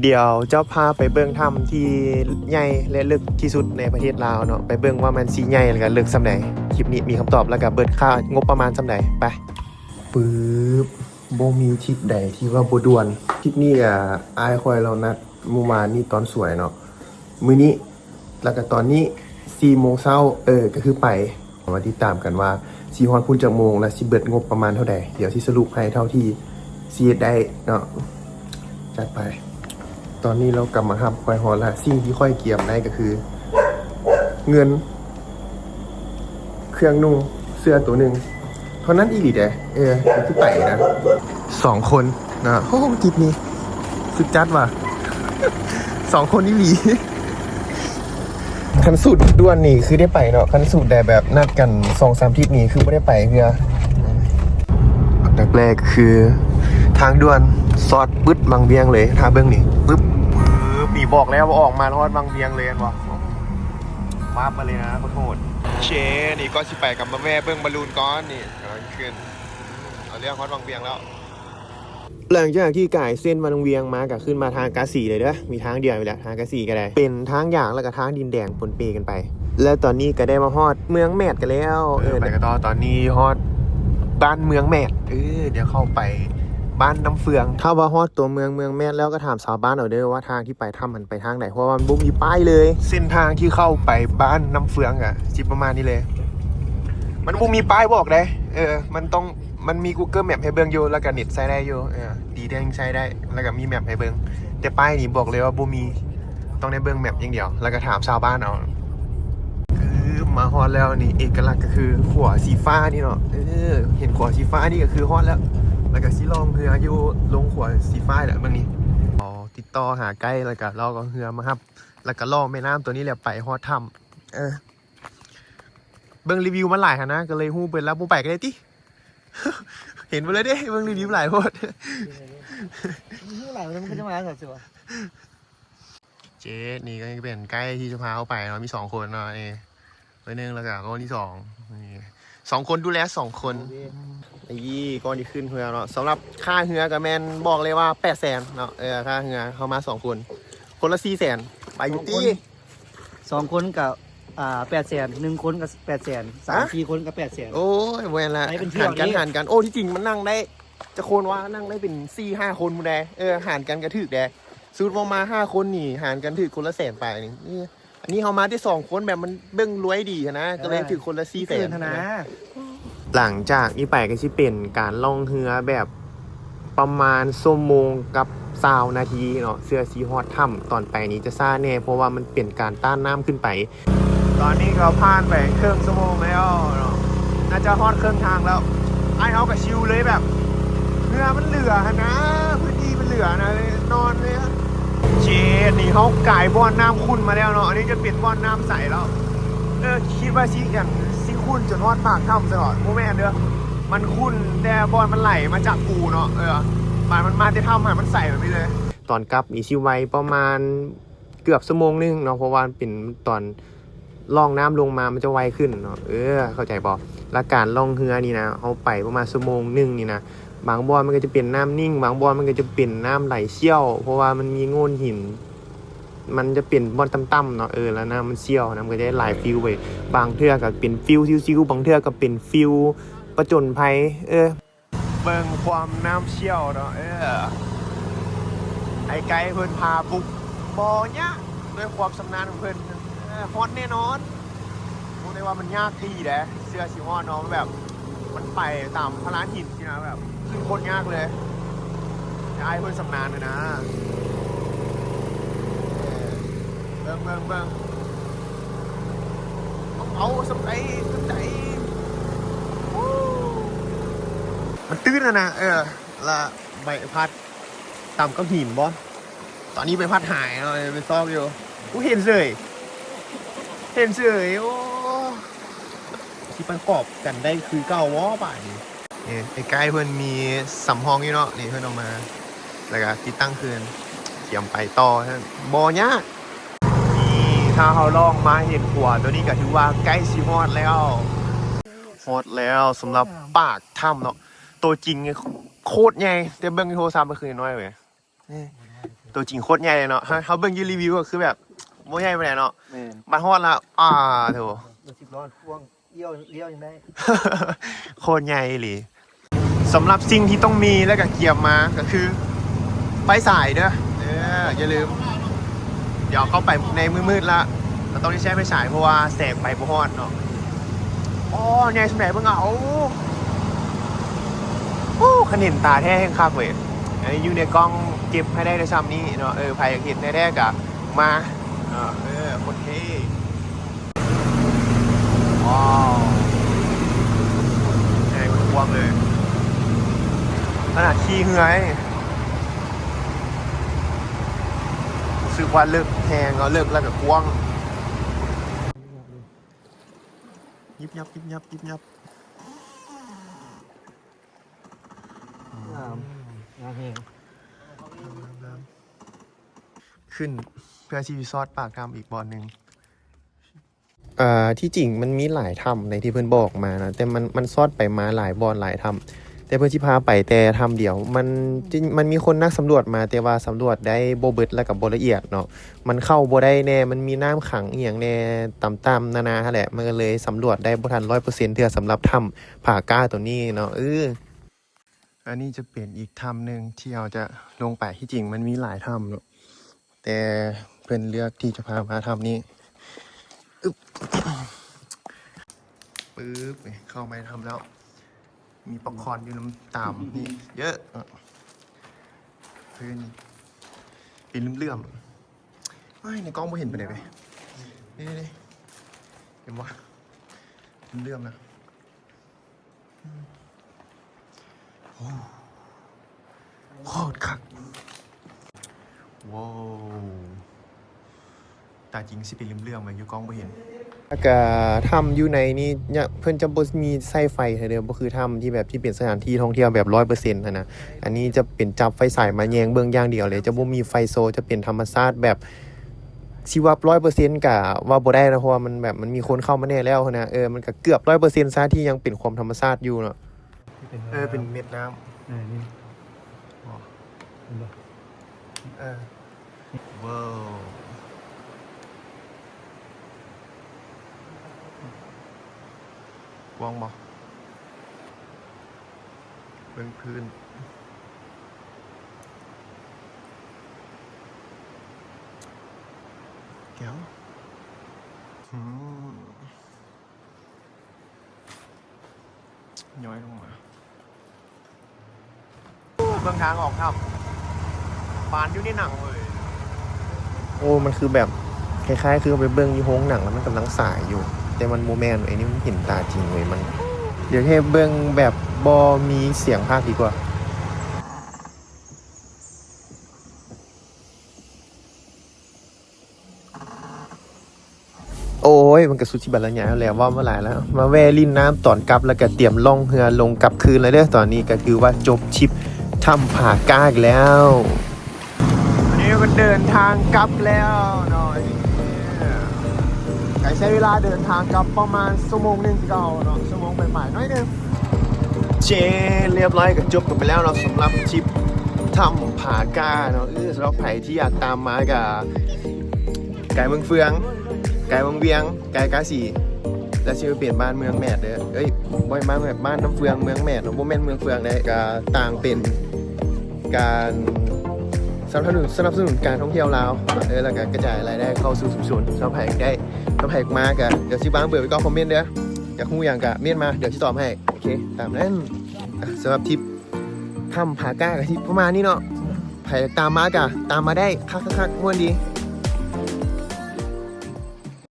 เดี๋ยวเจ้าพาไปเบิ่งถ้ำที่ใหญ่และลึกที่สุดในประเทศลาวเนาะไปเบิ่งว่ามันสีใหญ่แล้วก็ลึกส่ำใดคลิปนี้มีคำตอบแล้วก็เบิดค่างบประมาณส่ำใดไปปึ๊บบ่มีทริปใดที่ว่าบ่ด่วนทริปนี้ก็อ้ายคอยเรานัดเมื่อวานนี้ตอนสวยเนาะมื้อนี้แล้วก็ตอนนี้ 4 โมงเช้าก็คือไปมาติดตามกันว่าสิฮอดพุ่นจักโมงและสิเบิดงบประมาณเท่าใดเดี๋ยวสิสรุปให้เท่าที่สิเฮ็ดได้เนาะจัดไปตอนนี้เรากลับมาครับคอยฮอดละสิ่งที่ค่อยเกี่ยมได้ก็คือเงินเครื่องนุ่งเสื้อตัวหนึ่งเท่านั้นอีหลีเด้คือไปนะ2 คนนะโอ้ทริปนี้สุดจัดว่ะ 2 คนอีหลีคันสุดด้วนนี่คือได้ไปเนาะคันสุดแต่แบบนัดกัน 2-3 ทริปนี้คือไม่ได้ไปเพื่อแรกคือทางด่วนซอดปึ๊ดบางเบียงเลยทางเบื้องนี่ปึ๊บมีบอกแล้วว่าออกมาแล้วบางเบียงเลยอันวะมาบมาเลยนะขอโทษเชนี่ก็สิไปกับมาแม่เบื้องบอลลูนก้อนนี่กำลังขึ้นเอาเรื่องฮอตบางเบียงแล้วหลังจากที่ก่ายเส้นบางเบียงมากับขึ้นมาทางกาสีเลยเด้อมีทางเดียวไปแล้วทางกาสีก็ได้เป็นทางอย่างแล้วก็ทางดินแดงปนเปกันไปแล้วตอนนี้ก็ได้มาฮอดเมืองแมดกันแล้วไปกันต่อตอนนี้ฮอดบ้านเมืองแมดเดี๋ยวเข้าไปบ้านน้ำเฟืองถ้าว่าฮอดตัวเมืองแมดแล้วก็ถามชาวบ้านเอาเด้อว่าทางที่ไปถ้ำมันไปทางไหนเพราะว่ามันบุ้มมีป้ายเลยเส้นทางที่เข้าไปบ้านน้ำเฟืองอะจิประมาณนี้เลยมันบุ้มมีป้ายบอกเลยมันมี Google Map ให้เบิ่งอยู่แล้วก็เน็ตใช้ได้อยู่ดีแดงใช้ได้แล้วก็มีแมปให้เบิ่งแต่ป้ายนี่บอกเลยว่าบุ้มมีต้องได้เบิ่งแมปอย่างเดียวแล้วก็ถามชาวบ้านเอามาฮอดแล้วนี่เอกลักษณ์ก็คือขวาสีฟ้านี่เนาะเห็นขวาสีฟ้านี่ก็คือฮอดแล้วก็สิลองเรืออยู่ลงขวาสีฟ้าแหละเบื้องนี้ติดต่อหาใกล้แล้วก็เราก็เรือมาครับแล้วก็ล่องแม่น้ำตัวนี้แหละไปฮอดถ้ำเบื้องรีวิวมันหลายนะก็เลยฮู้เปิดแล้วบ่ไปกันเลยติ เห็นไปเลยเด้เบื้องรีวิวหลายโพดหลายมันก็จะมาสักสิวะเจ๊นี่ก็เป็นใกล้ที่จะพาเขาไปเนาะมี2 คนเนาะคนนึงแล้วก็คนที่2คนดูแล2 คนนี่ก้อนที่ขึ้นเรือเนาะสำหรับค่าเรือกับแมนบอกเลยว่า800,000เนาะค่าเรือเข้ามา2 คนคนละ400,000ไปอยู่ที่2 คนกับ800,000 1 คนกับ800,000 3-4 คนกับ800,000โอ้ยเวลาหันกันโอ้ที่จริงมันนั่งได้จะโคนว่านั่งได้เป็น4-5 คนมูแดหารกันกระถึกแดสูตรมา5 คนนี่หารกันถึกคนละ100,000ไปนี่อันนี้เขามาที่2 คนแบบมันเบิ้งรวยดีนะก็เลยถึงคนละ400,000นะหลังจากนี้ไปก็จะเป็นการล่องเรือแบบประมาณชั่วโมงกับ20 นาทีเนาะเสื้อสีฮอดถ้ำตอนไปนี้จะซ่าแน่เพราะว่ามันเปลี่ยนการต้านน้ำขึ้นไปตอนนี้เราผ่านไปครึ่งชั่วโมงแล้วเนาะน่าจะฮอดครึ่งทางแล้วไอเอากับชิวเลยแบบเรือมันเหลือนะพื้นที่มันเหลือนะนอนเลยเชดนี่เขากายบ่อนน้ำขุ่นมาแล้วเนาะอันนี้จะเปลี่ยนบ่อนน้ำใสแล้วคิดว่าชี้อย่างซีขุ่นจนฮอดปากถ้ำตลอดโมแมนเด้อมันขุ่นแต่บ่อนมันไหลมาจากปูเนาะมันมาที่ถ้ำมันใสแบบนี้เลยตอนกลับอีชิวไวประมาณเกือบชั่วโมงนึงเนาะเพราะว่าเป็นตอนล่องน้ำลงมามันจะไวขึ้นเนาะเข้าใจป่ะและการล่องเรือนี่นะเขาไปประมาณชั่วโมงนึงนี่นะบางบ่อนมันก็จะเป็นน้ำนิ่งบางบ่อนมันก็จะเป็นน้ำไหลเชี่ยวเพราะว่ามันมีโง่นหินมันจะเป็นบ่อนต่ำๆเนาะแล้วน้ำมันเชี่ยวนะมันก็จะหลายฟิวไปบางเทื่อก็เป็นฟิวซิวๆบางเทื่อก็เป็นฟิวประจนภัยเบิ่งความน้ำเชี่ยวเนาะไอ้ไกด์เพิ่นพาบุกบ่อเนี้ยด้วยความชำนาญของเพิ่นฮอตแน่นอนพูดได้ว่ามันยากดีแหละเสื้อสีฮอตเนาะแบบมันไปตามพลานหินที่นะแบบขึ้นโคตรยากเลยไอ้เพิ่นชำนาญเลยนะเบิ่งเอาสำใจมันตื้นนะละใบพัดต่ำก็หินบอสตอนนี้ใบพัดหายเลยไปซอกอยู่กูเห็นเฉยโอ้ที่ประกอบกันได้คือเก่าวะป่ะนี่ไอ้ใกล้เพื่อนมีสำห้องนี่เนาะนี่เพื่อนออกมาแล้วก็ติดตั้งคืนเตรียมไปต่อท่านบอเนี้ยนี่ถ้าเขาลองมาเห็นขวดตัวนี้ก็ถือว่าใกล้ชิฮอดแล้วสำหรับปากถ้ำเนาะตัวจริงโคตรใหญ่แต่เบิ้งโทรศัพท์มันคือน้อยเว้ย ตัวจริงโคตรใหญ่เลยเนาะเขาเบิ่งยูรีวิวก็คือแบบโมใหญ่ไปไหนใดเนาะ แม่น มาฮอดละโถ รถ10ล้อพ่วงเลี้ยวยังได้ โคตรใหญ่เลยสำหรับสิ่งที่ต้องมีแล้วก็เกียบมาก็คือไฟสายเด้ออย่าลืม เดี๋ยวเข้าไปในมืดๆละเราต้องใช้ไฟฉายเพราะว่าแสงไฟบ่ฮอดเนาะอ๋อใหญ่สมัยเบิ่งเอาโอ้ขนินตาแท้แห้งคักเว้ยอยู่ในกล้องเก็บให้ได้ในซ้ำนี้เนาะใครอยากเห็นแท้ๆก็มาคนเท่ว้าวใหญ่กว้างเลยขนาดขี้เหือยรู้สึกว่าเลิกแหงแล้วเลิกแล้วก็กว้างยิบยับยิบยับยิบยับ งามแห้ง ขึ้นเพื่อชีวิตซอดปากทำอีกบอลหนึ่งที่จริงมันมีหลายทำในที่เพื่อนบอกมานะแต่มันซอดไปมาหลายบอลหลายทำแต่เพื่อนที่พาไปแต่ทำเดียวมันมีคนนักสำรวจมาแต่ว่าสำรวจได้โบเบิดและกับโบละเอียดเนาะมันเข้าโบได้แน่มันมีน้ำขังเอียงแน่ต่ำๆนาแหละมันก็เลยสำรวจได้บ่ทัน 100% เทื่อสำหรับถ้ำผาก้าตัวนี้เนาะอันนี้จะเป็นอีกถ้ำหนึ่งที่เราจะลงไปที่จริงมันมีหลายถ้ำเนาะแต่เพื่อนเลือกที่จะพามาถ้ำนี้ปึ๊บเข้าไปทำแล้วมีป๊อปคอร์นอยู่น้ำตามนี่เยอะเพื่อนเป็นเลื่อมๆไม่ในกล้องไม่เห็นไปไหนไปนี่เห็นวะเลื่อมๆนะโอ้โคตรคักว้าวตาจริงสิเป็นเลื่อมๆมาอยู่กล้องไม่เห็นแล้วก็ถ้ำอยู่ในนี่เนี่ยเพื่อนจะบ่มีไส้ไฟเดิมก็คือถ้ำที่แบบที่เป็นสถานที่ท่องเที่ยวแบบ 100% นะอันนี้จะเป็นจับไฟสายมาแยงเบื้องอย่างเดียวเลยจะบ่มีไฟโซจะเป็นธรรมชาติแบบชีวะ 100% กะว่าบ่ได้นะเพราะว่ามันแบบมันมีคนเข้ามาแน่แล้วนะมันก็เกือบ 100% ซะที่ยังเป็นความธรรมชาติอยู่เนาะเป็นเม็ดน้ำนี่ว้าวว่างบ่เบื้องพื้นแก้วย้อยลงมาเบื้องทางออกครับปานอยู่ในหนังเลยโอ้มันคือแบบคล้ายๆคือไปเบื้องยี่ห้องหนังแล้วมันกำลังสายอยู่แต่มันโมแมนไอ้นี่มันเห็นตาจริงเลยมันเดี๋ยวให้เบื้องแบบบอมีเสียงภาคดีกว่าโอ้ยมันกระสุดที่บัลลังก์แล้วว่าเมื่อไหร่แล้วมาแวลินน้ำตอนกลับแล้วก็เตรียมล่องเรือลงกลับคืนเลยเด้อตอนนี้ก็คือว่าจบชิปถ้ำผาก้าแล้วอันนี้ก็เดินทางกลับแล้วหน่อยใช้เวลาเดินทางกลับประมาณชั่วโมงนึงเก่าเนาะชั่วโมงใหม่ๆน้อยนึงเรียบร้อยก็จบกันไปแล้วเนาะสำหรับทริปถ้ำผาก้าเนาะสำหรับใครที่อยากตามมากับไก่เมืองเฟืองไก่เมืองเวียงไก่กาสีและชื่อเปลี่ยนบ้านเมืองแมดเด้อบ่อยมาแบบบ้านน้ำเฟืองเมืองแมดเนาะบ่แม่นเมืองเฟืองได้ก็ต่างเป็นการสนับสนุนการท่องเที่ยวลาวแล้วก็กระจายรายได้เข้าสู่ชุมชนชาวไผ่ได้ชาวไผ่มากะเดี๋ยวสิบ้างเบื่อไปก็คอมเมนต์เด้ออยากรู้อย่างกะเมียนมาเดี๋ยวสิตอบให้โอเคตามนั้นสำหรับทริปถ้ำผาก้ากับที่ประมาณนี้เนาะไผ่ตามมากะตามมาได้คักๆม่วนดี